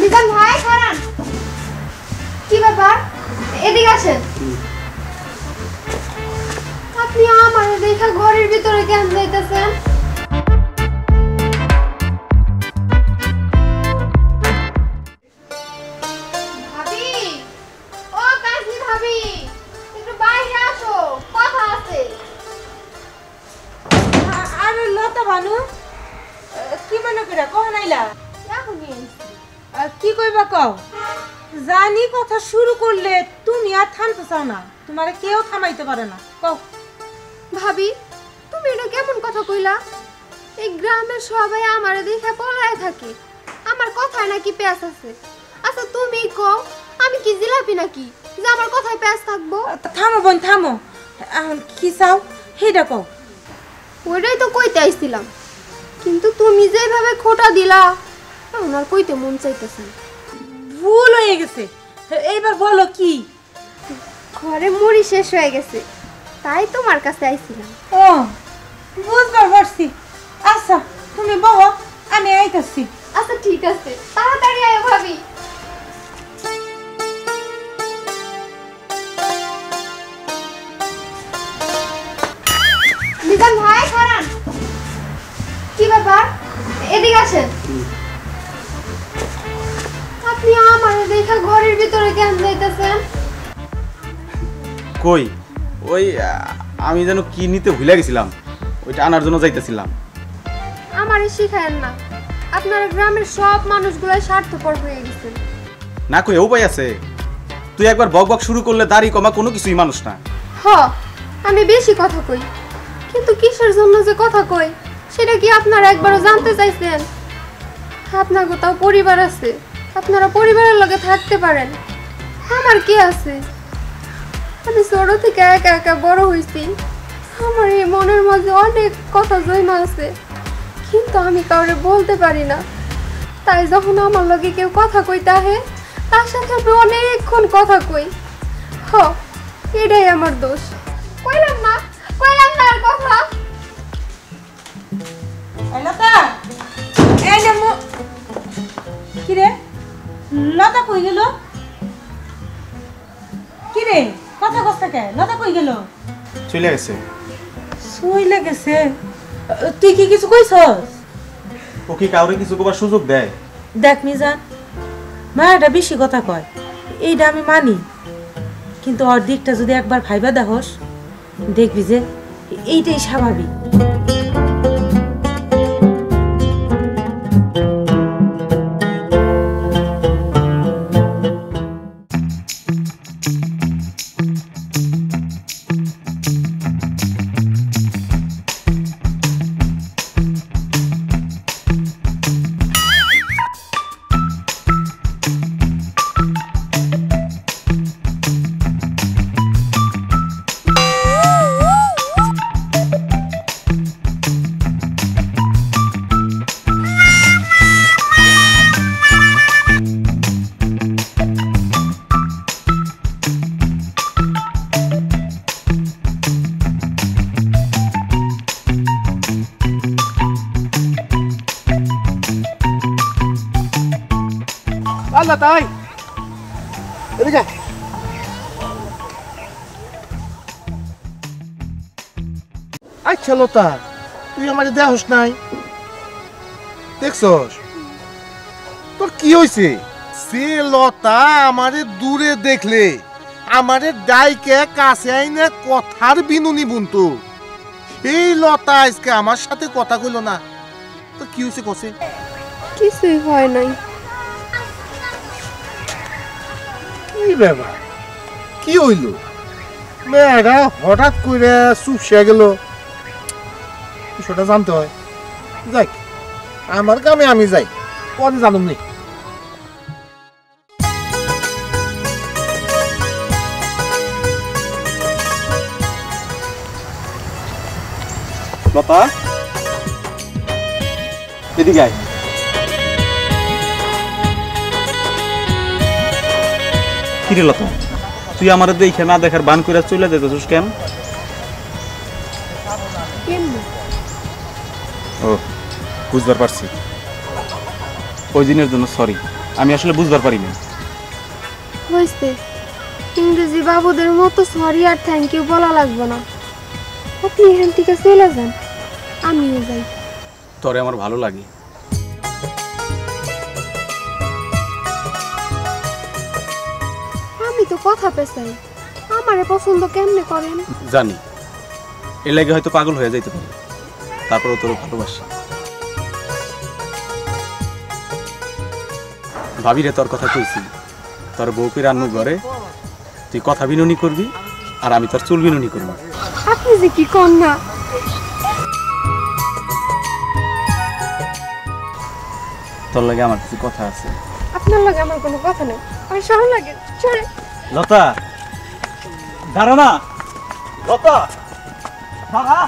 মিজান ভাই খারান, কি ব্যাপার? এদিকে আসেন। আপনি আমার দেখা ঘরের ভিতরে কেন যাইতেছেন? ভাবি, ও কাশি ভাবি, একটু বাইরে আসো, কথা আছে। আরে লতা ভানু, কি মনে করে কখন আইলা? এখনই আইছি। কি কইবা কও? জানি কথা শুরু করলে তুমি আর থামতে চাও না, তোমারে কেউ থামাইতে পারে না। কও। ভাবি, তুমি এটা কেমন কথা কইলা? এই গ্রামের সবাই আমারে দেখে পলায় থাকে, আমার কথায় নাকি প্যাঁচ আছে। আচ্ছা তুমি কও, আমি কি জিলাপি নাকি যে আমার কথায় প্যাঁচ থাকবো? থামো বোন থামো, কি চাও সেইটা কও। ওইটাই তো কইতে আইছিলাম, কিন্তু তুমি যেভাবে খোটা দিলা এখন আর কইতে মন চাইতেছে না। ভুল হয়ে গেছে, এইবার বলো কি? ঘরে মুড়ি শেষ হয়ে গেছে, তাই তোমার কাছে আইছিলাম। ও বুঝবার পারছি। আচ্ছা তুমি বলো, আমি আইতাছি। আচ্ছা ঠিক আছে, তাড়াতাড়ি আয় ভাবি। মিজান ভাই খারান, কি ব্যাপার? এদিকে আসেন। আপনি আমার দেখা ঘরের ভিতরে কেন যাইতেছেন? কই ওই আমি যেন কি নিতে ভুলে গেছিলাম, ওইটা আনার জন্য যাইতেছিলাম। আমারে শিখায়েন না, আপনার গ্রামের সব মানুষগুলাই স্বার্থপর হয়ে গেছে। না কই উপায় আছে? তুই একবার বক বক শুরু করলে দাড়ি কমা কোনো কিছুই মানুষ না। হ, আমি বেশি কথা কই, কিন্তু কিসের জন্য যে কথা কই সেটা কি আপনারা একবারও জানতে চাইছেন? আপনার কোথাও পরিবার আছে, আপনারা পরিবারের লগে থাকতে পারেন। আমার কি আছে? আমি ছোট থেকে একা একা বড় হয়েছি, আমার এই মনের মাঝে অনেক কথা জমা আছে, কিন্তু আমি কাউরে বলতে পারি না। তাই যখন আমার লগে কেউ কথা কইতে আহে, তার সাথে আমি অনেকক্ষণ কথা কই। হ, এটাই আমার দোষ। কইলাম না আর কথা। লতা, এই যে কি রে লতা কই গেল? কি রে কথা কষ্ট কে? লতা কই গেল? চলে গেছে। শুইলে গেছে? তুই কি কিছু কইছস? ও কি কাউরে কিছু কবার সুযোগ দেয়? দেখ মিজান, মায়াটা বেশি কথা কয়, এইটা আমি মানি, কিন্তু ওর দিকটা যদি একবার ভাইবা দেখস, দেখবি যে এইটাই স্বাভাবিক। আল্লাহ তাই এদিকে আচ্ছা লতা, তুই আমারে দেখস নাই? দেখছস? তোর কি হয়েছে? সে লতা আমারে দূরে দেখলে আমারে ডাইকে কাছে আইনে কথার বিনুনি বুনতো। এই লতা আজকে আমার সাথে কথা কইল না, তো কি হয়েছে কসে? কিছুই হয় নাই। কি ব্যাপার, কি হইল? মেয়েরা হঠাৎ করে চুপসে গেল, সেটা জানতে হয়। যাই, আমার কামে আমি যাই, পরে জানুম নি। লতা এদিকে আয়। কিরে লতা, তুই আমার দেখে না দেখার বান করে চলে যেতেছিস কেন? ও বুঝবার পারছি, ওই দিনের জন্য সরি। আমি আসলে বুঝবার পারি না। হয়েছে, ইংরেজি বাবুদের মতো সরি আর থ্যাংক ইউ বলা লাগবে না। আপনি এখান থেকে চলে যান, আমিও যাই। তোরে আমার ভালো লাগে। আমি তো কথা পেছাই, আমারে পছন্দ কেমনে করেন? জানি, এর লাগে হয়তো পাগল হয়ে যাইতে পারে, তারপরে তোর ভালোবাসি। ভাবিরে তোর কথা কইছি, তোর বউকে রান্নু ঘরে তুই কথা বিনুনি করবি আর আমি তোর চুল বিনুনি করবো। আপনি যে কি কন না। তোর লাগে আমার কিছু কথা আছে। আপনার লাগে আমার কোনো কথা নেই, আর সরল লাগে সরে। লতা, দাঁড়া না লতা, দাঁড়া।